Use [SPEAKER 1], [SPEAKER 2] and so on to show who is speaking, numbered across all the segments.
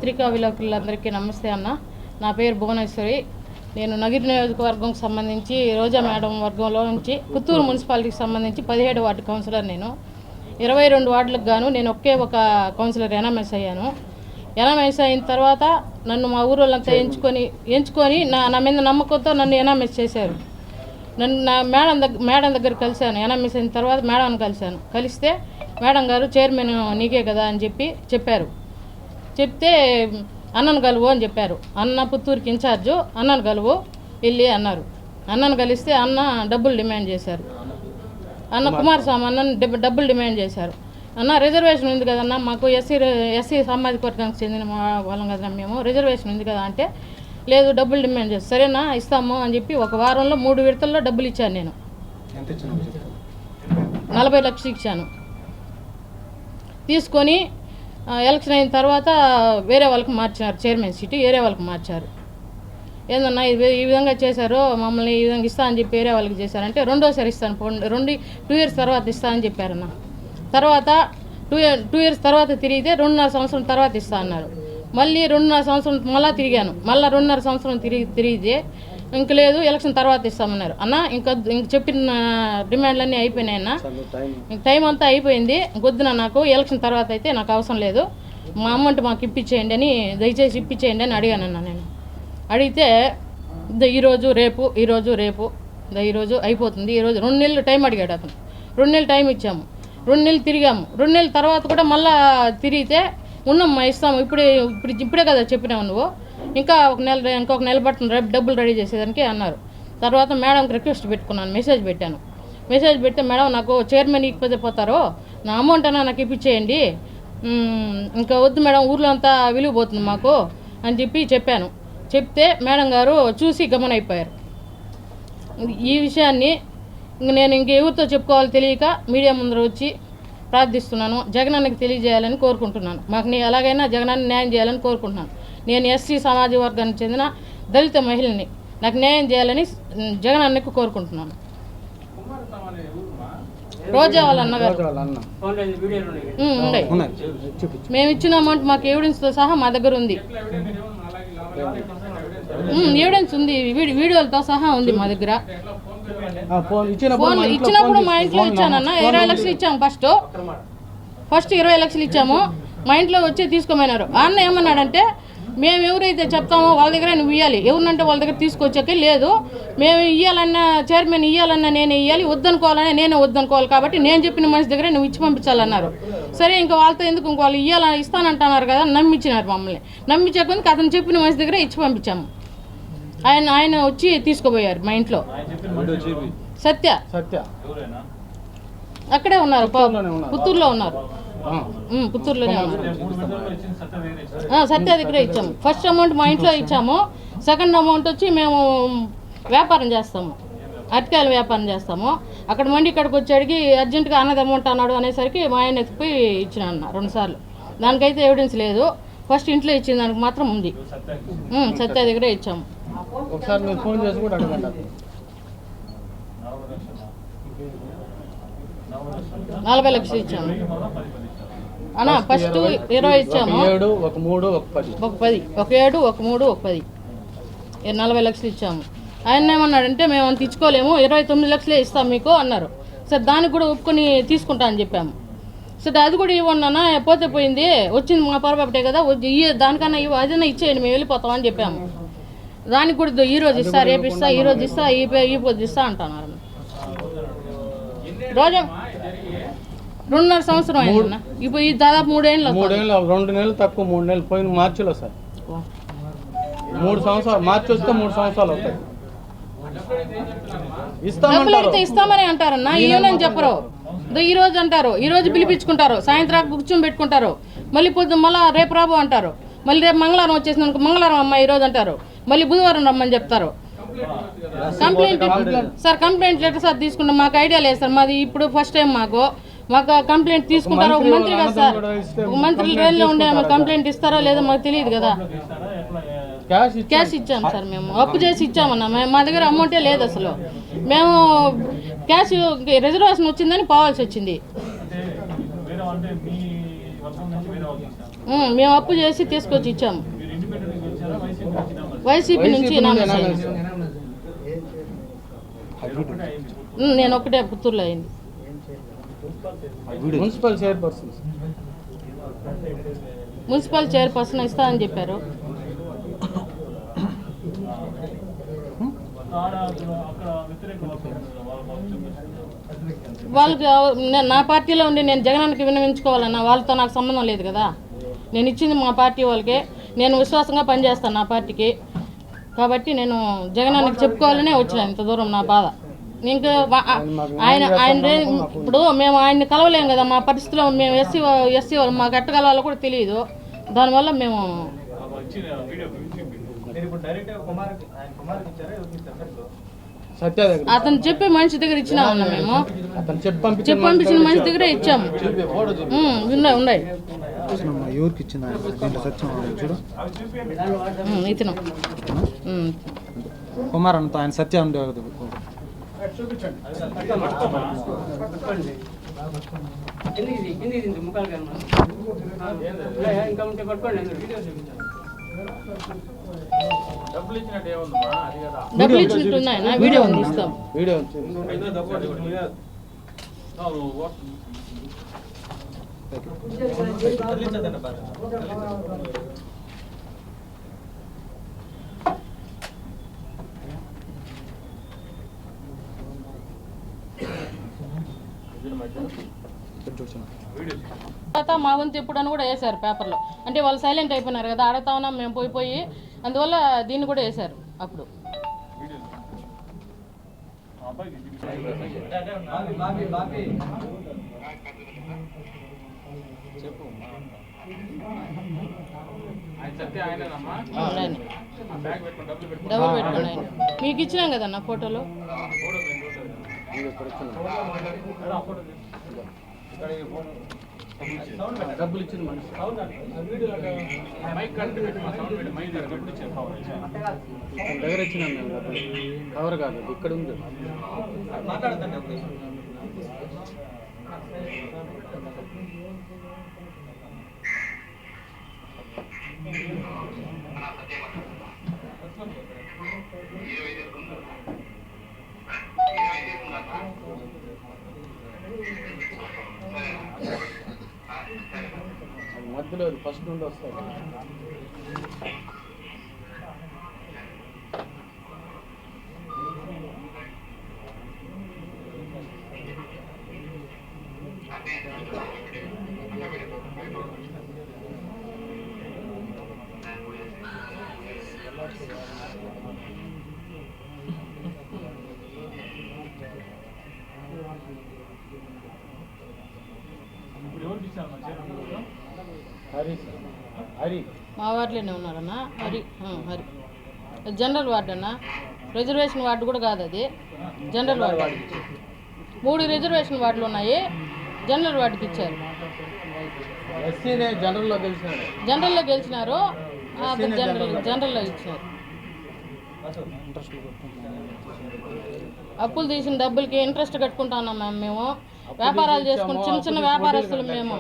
[SPEAKER 1] పత్రికా విలేకరులందరికీ నమస్తే అన్న. నా పేరు భువనేశ్వరి. నేను నగిరి నియోజకవర్గం సంబంధించి రోజా మేడం వర్గంలో నుంచి పుత్తూరు మున్సిపాలిటీకి సంబంధించి 17 వార్డు కౌన్సిలర్. నేను 22 వార్డులకు గాను నేను ఒకే ఒక కౌన్సిలర్ ఎన్ఎంఎస్ అయ్యాను. ఎన్ఎంఎస్ అయిన తర్వాత నన్ను మా ఊరోళ్ళంతా ఎంచుకొని నా మీద నమ్మకంతో నన్ను ఎన్ఎంఎస్ చేశారు. నన్ను నా మేడం దగ్గర కలిశాను. ఎన్ఎంఎస్ అయిన తర్వాత మేడంని కలిస్తే మేడం గారు చైర్మన్ నీకే కదా అని చెప్పారు. చెప్తే అన్నను కలువు అని చెప్పారు. అన్న పుత్తూరుకి ఇన్ఛార్జు, అన్నను కలువు వెళ్ళి అన్నారు. అన్నను కలిస్తే అన్న డబ్బులు డిమాండ్ చేశారు. అన్న కుమారస్వామి అన్నను డబ్బులు డిమాండ్ చేశారు. అన్న రిజర్వేషన్ ఉంది కదన్నా, మాకు ఎస్సీ సామాజిక వర్గానికి చెందిన వాళ్ళం కదా, మేము రిజర్వేషన్ ఉంది కదా అంటే లేదు డబ్బులు డిమాండ్ చేస్తారు. సరేనా ఇస్తాము అని చెప్పి ఒక వారంలో 3 విడతల్లో డబ్బులు ఇచ్చాను. నేను 40 లక్షలు ఇచ్చాను. తీసుకొని ఎలక్షన్ అయిన తర్వాత వేరే వాళ్ళకి మార్చారు, చైర్మన్ సీటు వేరే వాళ్ళకి మార్చారు. ఏందన్నా ఈ విధంగా చేశారు, మమ్మల్ని ఈ విధంగా ఇస్తా అని చెప్పి వేరే వాళ్ళకి చేశారంటే రెండోసారి ఇస్తాను 2 ఇయర్స్ తర్వాత ఇస్తా అని చెప్పారన్న. తర్వాత 2 ఇయర్స్ తర్వాత తిరిగితే 2.5 సంవత్సరం తర్వాత ఇస్తా అన్నారు. మళ్ళీ 2.5 సంవత్సరం మళ్ళీ తిరిగాను. మళ్ళీ 2.5 సంవత్సరం తిరిగితే ఇంక లేదు ఎలక్షన్ తర్వాత ఇస్తామన్నారు. అన్న ఇంక చెప్పిన డిమాండ్లన్నీ అయిపోయినాయి అన్న, ఇంక టైం అంతా అయిపోయింది, వద్దున నాకు ఎలక్షన్ తర్వాత అయితే నాకు అవసరం లేదు, మా అమౌంట్ మాకు ఇప్పించేయండి అని, దయచేసి ఇప్పించేయండి అని అడిగానన్న. నేను అడిగితే ఈరోజు రేపు ఈరోజు అయిపోతుంది, ఈరోజు 2 నెలలు టైం అడిగాడు అతను. 2 నెలలు టైం ఇచ్చాము, 2 నెలలు తిరిగాము. 2 నెలల తర్వాత కూడా మళ్ళీ తిరిగితే ఉన్నామ్మా ఇస్తాము, ఇప్పుడే కదా చెప్పినావు నువ్వు, ఇంకొక నెల పడుతుంది రేపు డబ్బులు రెడీ చేసేదానికి అన్నారు. తర్వాత మేడంకి రిక్వెస్ట్ పెట్టుకున్నాను, మెసేజ్ పెడితే మేడం నాకు చైర్మన్ ఇకపోతే పోతారో, నా అమౌంట్ అన్నా నాకు ఇప్పించేయండి, ఇంకా వద్దు మేడం ఊర్లో అంతా విలువపోతుంది మాకు అని చెప్పాను. చెప్తే మేడం గారు చూసి గమనైపోయారు. ఈ విషయాన్ని నేను ఎవరితో చెప్పుకోవాలో తెలియక మీడియా ముందర వచ్చి ప్రార్థిస్తున్నాను. జగనన్నకి తెలియజేయాలని కోరుకుంటున్నాను. మాకు ఎలాగైనా జగనన్న న్యాయం చేయాలని కోరుకుంటున్నాను. నేను ఎస్సీ సామాజిక వర్గానికి చెందిన దళిత మహిళని, నాకు న్యాయం చేయాలని జగనన్నకు కోరుకుంటున్నాను. రోజా వాళ్ళ అన్నగారు ఉన్నాయి. మేము ఇచ్చిన అమౌంట్ మాకు ఎవిడెన్స్తో సహా మా దగ్గర ఉంది, ఎవిడెన్స్ ఉంది, వీడియోలతో సహా ఉంది మా దగ్గర. ఇచ్చినప్పుడు మా ఇంట్లో ఇచ్చానన్న 20 లక్షలు ఇచ్చాము. ఫస్ట్ 20 లక్షలు ఇచ్చాము. మా ఇంట్లో వచ్చి తీసుకోమన్నారు. అన్న ఏమన్నాడంటే మేము ఎవరైతే చెప్తామో వాళ్ళ దగ్గర నువ్వు ఇవ్వాలి, ఎవరినంటే వాళ్ళ దగ్గర తీసుకొచ్చాక లేదు, మేము ఇవ్వాలన్నా చైర్మన్ ఇవ్వాలన్నా నేనే ఇవ్వాలి, వద్దనుకోవాలన్నా నేనే వద్దనుకోవాలి, కాబట్టి నేను చెప్పిన మనిషి దగ్గర నువ్వు ఇచ్చి పంపించాలన్నారు. సరే ఇంకా వాళ్ళతో ఎందుకు, ఇంకో వాళ్ళు ఇస్తానంటున్నారు కదా, నమ్మించినారు మమ్మల్ని. నమ్మించకుండా అతను చెప్పిన మనిషి దగ్గర ఇచ్చి పంపించాము. ఆయన వచ్చి తీసుకుపోయారు. మా ఇంట్లో సత్య అక్కడే ఉన్నారు, పుత్తూరులో ఉన్నారు, పుత్తూరులోనే ఉన్నారు. సత్య దగ్గరే ఇచ్చాము. ఫస్ట్ అమౌంట్ మా ఇంట్లో ఇచ్చాము. సెకండ్ అమౌంట్ వచ్చి మేము వ్యాపారం చేస్తాము, అరటికాయల వ్యాపారం చేస్తాము. అక్కడ మండి ఇక్కడికి వచ్చి అడిగి అర్జెంటుగా అన్నది అమౌంట్ అన్నాడు అనేసరికి మా ఆయన ఎత్తిపోయి ఇచ్చిన అన్న 2 సార్లు. దానికైతే ఎవిడెన్స్ లేదు. ఫస్ట్ ఇంట్లో ఇచ్చిన దానికి మాత్రం ఉంది. సత్య దగ్గరే ఇచ్చాము.
[SPEAKER 2] ఒకసారి మీరు ఫోన్ చేసి కూడా అడగండి.
[SPEAKER 1] 40 లక్షలు ఇచ్చాము అన్న. ఫస్ట్ 20 ఇచ్చాము, ఒక 10, ఒక 7, ఒక 3, ఒక 10, 40 లక్షలు ఇచ్చాము. ఆయన ఏమన్నాడంటే మేము అంత ఇచ్చుకోలేము, 29 లక్షలే ఇస్తాం మీకు అన్నారు. సరే దానికి కూడా ఒప్పుకొని తీసుకుంటా అని చెప్పాము. సరే అది కూడా ఇవ్వండి అన్న, పోతే పోయింది, వచ్చింది మా పొరపాటే కదా, దానికన్నా అదన్నా ఇచ్చేయండి, మేము వెళ్ళిపోతామని చెప్పాము. దానికి కూడా ఈరోజు ఇస్తా, రేపు ఇస్తా, ఈరోజు ఇస్తా, ఈ పొద్దు ఇస్తా అంటున్నారు. రోజా 2.5 సంవత్సరం అయిందన్న. ఇప్పుడు ఈ దాదాపు 3 ఏళ్ళు.
[SPEAKER 2] 2 నెలలు తక్కువ, 3 నెలలు పోయిన మార్చిలో సార్. 3 సంవత్సరాలు, మార్చి వస్తే 3 సంవత్సరాలు అవుతాయి.
[SPEAKER 1] డబ్బులు అడిగితే ఇస్తామని అంటారన్న, ఏమని చెప్పరు. ఈ రోజు అంటారు, ఈ రోజు పిలిపించుకుంటారు, సాయంత్రం కూర్చొని పెట్టుకుంటారు, మళ్ళీ మళ్ళీ రేపు రాబో అంటారు, మళ్ళీ రేపు మంగళవారం వచ్చేసినాక మంగళవారం అమ్మ ఈరోజు అంటారు, మళ్ళీ బుధవారం రమ్మని చెప్తారు. కంప్లైంట్ లెటర్ సార్ తీసుకుంటాం. మాకు ఐడియా లేదు సార్, మాది ఇప్పుడు ఫస్ట్ టైం. మాకు కంప్లైంట్ తీసుకుంటారు. ఒక మంత్రి కదా సార్, ఒక మంత్రి రేంజ్లో ఉండే కంప్లైంట్ ఇస్తారా లేదా మాకు తెలియదు కదా. క్యాష్ ఇచ్చాము సార్, మేము అప్పు చేసి ఇచ్చామన్నా. మా దగ్గర అమౌంటే లేదు అసలు. మేము క్యాష్ రిజర్వేషన్ వచ్చిందని పోవాల్సి వచ్చింది. మేము అప్పు చేసి తీసుకొచ్చి ఇచ్చాము. వైసీపీ నుంచి నేను ఒకటే పుత్తూరులో అయింది. మున్సిపల్ చైర్పర్సన్ ఇస్తా అని చెప్పారు. వాళ్ళకి నా పార్టీలో ఉండి నేను జగనానికి విన్నవించుకోవాలన్నా వాళ్ళతో నాకు సంబంధం లేదు కదా. నేను ఇచ్చింది మా పార్టీ వాళ్ళకే, నేను విశ్వాసంగా పనిచేస్తాను నా పార్టీకి. కాబట్టి నేను జగనానికి చెప్పుకోవాలనే వచ్చినాను ఇంత దూరం. నా బాధ ఇంకా ఆయన ఇప్పుడు మేము ఆయన్ని కలవలేము కదా. మా పరిస్థితిలో మేము ఎస్సీ వాళ్ళు మాకు ఎట్టగలవాలో కూడా తెలియదు. దానివల్ల మేము అతను చెప్పే మనిషి దగ్గర ఇచ్చినామన్నా. మేము చెప్పి పంపించిన మనిషి దగ్గర ఇచ్చాము. ఉన్నాయి ఇతను
[SPEAKER 3] కుమార్ అంతా ఆయన సత్యం ఉండేది.
[SPEAKER 1] డబ్బులు ఇచ్చినట్టు ఉన్నాయి. నా వీడియో ఉంది, ఇస్తాం. తర్వాత మా వంతు ఎప్పుడని కూడా వేశారు పేపర్లో. అంటే వాళ్ళు సైలెంట్ అయిపోయినారు కదా, అడుగుతా ఉన్నాం మేము పోయి. అందువల్ల దీన్ని కూడా వేశారు అప్పుడు. డబ్బులు పెట్టుకోండి. మీకు ఇచ్చినాం కదన్నా ఫోటోలు.
[SPEAKER 2] డబ్బులు ఇచ్చిన మనిషి దగ్గర ఇచ్చినాం మేము డబ్బులు. కవర్ కాదు, ఇక్కడ ఉంది. మధ్యలో ఫస్ట్ నుండి వస్తారు.
[SPEAKER 1] మా వార్డులోనే ఉన్నారన్నా. హరి హరి జనరల్ వార్డు అన్న. రిజర్వేషన్ వార్డు కూడా కాదు, అది జనరల్ వార్డు. 3 రిజర్వేషన్ వార్డులు ఉన్నాయి, జనరల్ వార్డుకి ఇచ్చారు. జనరల్లో గెలిచినారు, జనరల్లో ఇచ్చారు. అప్పులు తీసిన డబ్బులకి ఇంట్రెస్ట్ కట్టుకుంటా ఉన్నాం మేము. వ్యాపారాలు చేసుకుని చిన్న వ్యాపారస్తులు మేము,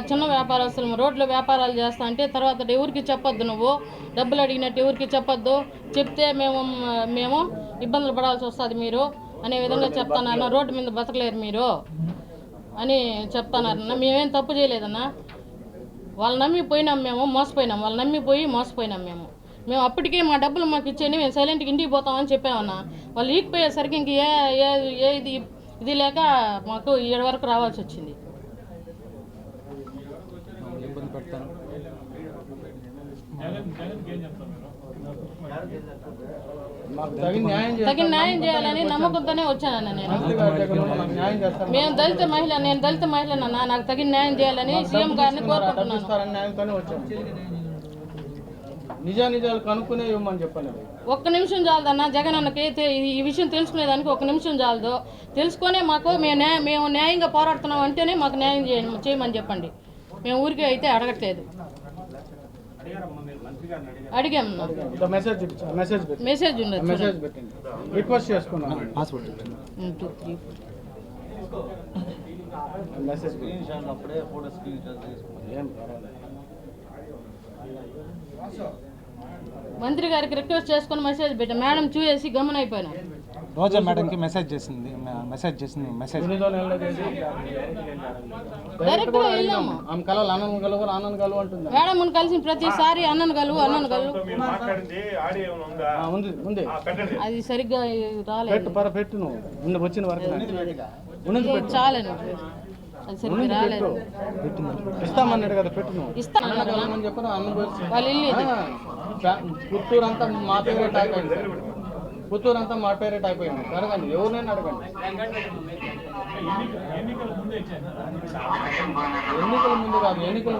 [SPEAKER 1] చిన్న వ్యాపారస్తులు. రోడ్లో వ్యాపారాలు చేస్తా అంటే తర్వాత ఎవరికి చెప్పొద్దు, నువ్వు డబ్బులు అడిగినట్టు ఎవరికి చెప్పొద్దు, చెప్తే మేము ఇబ్బందులు పడాల్సి వస్తుంది మీరు అనే విధంగా చెప్తానన్న. రోడ్డు మీద బతకలేరు మీరు అని చెప్తానన్న. మేమేం తప్పు చేయలేదన్నా. వాళ్ళు నమ్మి పోయినాం, మేము మోసపోయినాం. వాళ్ళు నమ్మిపోయి మోసపోయినాం మేము అప్పటికే మా డబ్బులు మాకు ఇచ్చేయండి, మేము సైలెంట్గా ఇంటికి పోతామని చెప్పామన్నా. వాళ్ళు ఈగిపోయేసరికి ఇంక ఇది లేక మాకు 7 వరకు రావాల్సి వచ్చింది. తగిన న్యాయం చేయాలని నమ్మకంతోనే వచ్చానన్న నేను. నేను దళిత మహిళనన్నా, నాకు తగిన న్యాయం చేయాలని సీఎం గారిని కోరుకుంటున్నాను.
[SPEAKER 2] నిజాలు కనుక్కునే ఇవ్వమని చెప్పండి.
[SPEAKER 1] ఒక్క నిమిషం చాలదన్నా జగన్ అన్నకి ఈ విషయం తెలుసుకునేదానికి. 1 నిమిషం చాలదు. తెలుసుకొని మాకు మేము న్యాయంగా పోరాడుతున్నాం అంటేనే మాకు న్యాయం చేయమని చెప్పండి. మేము ఊరికే అయితే అడగట్లేదు. అడిగాము. మెసేజ్ ఉన్నది,
[SPEAKER 2] రిక్వెస్ట్ చేసుకున్నాం. మెసేజ్ ఏం పర్వాలేదు.
[SPEAKER 1] మంత్రి గారికి రిక్వెస్ట్ చేసుకొని మెసేజ్ పెట్టా, మేడం చూసేసి గమనైపోయినా.
[SPEAKER 3] రోజా మేడంకి మెసేజ్ చేసింది మెసేజ్
[SPEAKER 2] ఎనిమిదో నెలలో చేసి
[SPEAKER 1] డైరెక్ట్ గా వెళ్ళాము.
[SPEAKER 2] ఆమె కలవాలి, అన్నను కలవు అన్నను కలవు అంటుంది.
[SPEAKER 1] మేడం కలిసి ప్రతిసారి అన్నను కలువు
[SPEAKER 2] ఉంది ఉంది
[SPEAKER 1] అది సరిగ్గా రాలేదు.
[SPEAKER 2] పెట్టు నువ్వు ఉండి వచ్చిన వరకు
[SPEAKER 1] చాలండి, అది సరిగ్గా రాలేదు.
[SPEAKER 2] ఇస్తామన్నాడు కదా, పెట్టు నువ్వు.
[SPEAKER 1] ఇస్తాను
[SPEAKER 2] చెప్పను అన్నం
[SPEAKER 1] వాళ్ళ ఇల్లు ఇది.
[SPEAKER 2] పుత్తూరు అంతా మా పేరే టాక్ అయింది. పుత్తూరు అంతా మా పేరే టాక్ అయింది. అడగండి, ఎవరినైనా అడగండి. ఎన్నికల ముందు కాదు, ఎన్నికల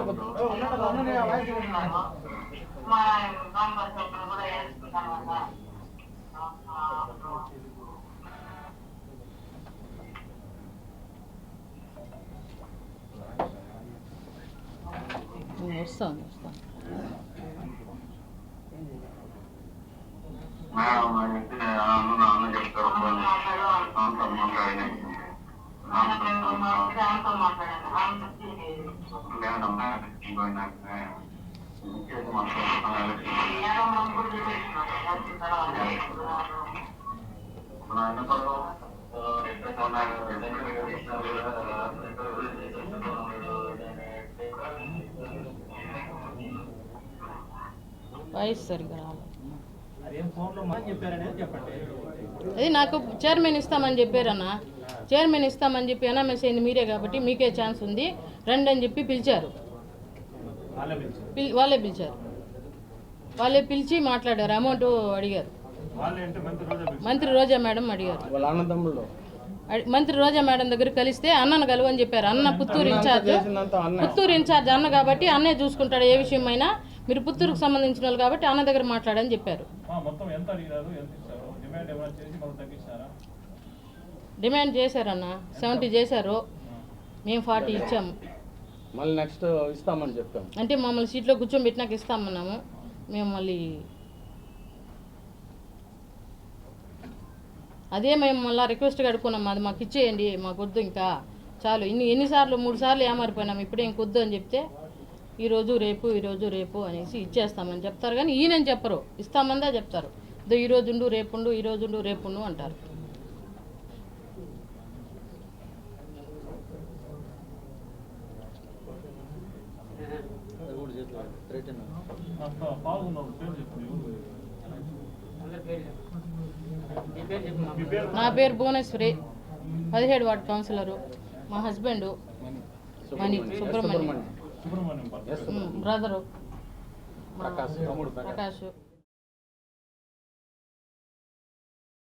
[SPEAKER 1] వస్తాను. వాయిస్ సరిగ్గా రాలేదు. అది నాకు చైర్మన్ ఇస్తామని చెప్పారన్న, చైర్మన్ ఇస్తామని చెప్పి అనౌన్స్ అయింది మీరే కాబట్టి మీకే ఛాన్స్ ఉంది రండి అని చెప్పి పిలిచారు. వాళ్ళే పిలిచారు, వాళ్ళే పిలిచి మాట్లాడారు. అమౌంట్ అడిగారు. మంత్రి రోజా మేడం అడిగారు. మంత్రి రోజా మేడం దగ్గర కలిస్తే అన్నను కలువు అని చెప్పారు. అన్న పుత్తూరు ఇన్ఛార్జ్ అన్న కాబట్టి అన్నే చూసుకుంటాడు ఏ విషయమైనా. మీరు పుత్తూరుకు సంబంధించిన వాళ్ళు కాబట్టి అన్న దగ్గర మాట్లాడని చెప్పారు. డిమాండ్ చేశారన్న, 70 చేశారు, మేము 40 ఇచ్చాము.
[SPEAKER 2] మళ్ళీ నెక్స్ట్ ఇస్తామని చెప్పాము.
[SPEAKER 1] అంటే మమ్మల్ని సీట్లో కూర్చోబెట్టినాక ఇస్తామన్నాము. మేము మళ్ళీ అదే మేము మళ్ళీ రిక్వెస్ట్ కడుక్కున్నాం, అది మాకు ఇచ్చేయండి, మాకు వద్దు ఇంకా చాలు. ఎన్నిసార్లు 3 సార్లు ఏమారిపోయినాము, ఇప్పుడేం వద్దు అని చెప్తే ఈరోజు రేపు అనేసి ఇచ్చేస్తామని చెప్తారు. కానీ ఈయనని చెప్పరు, ఇస్తామందా చెప్తారు. ఈరోజు ఉండు రేపుండు, ఈరోజు ఉండు రేపుండు అంటారు. నా పేరు భువనేశ్వరి, 17 వార్డు కౌన్సిలరు. మా హస్బెండ్ మణి సుబ్రహ్మణ్యం, బ్రదరు ప్రకాష్.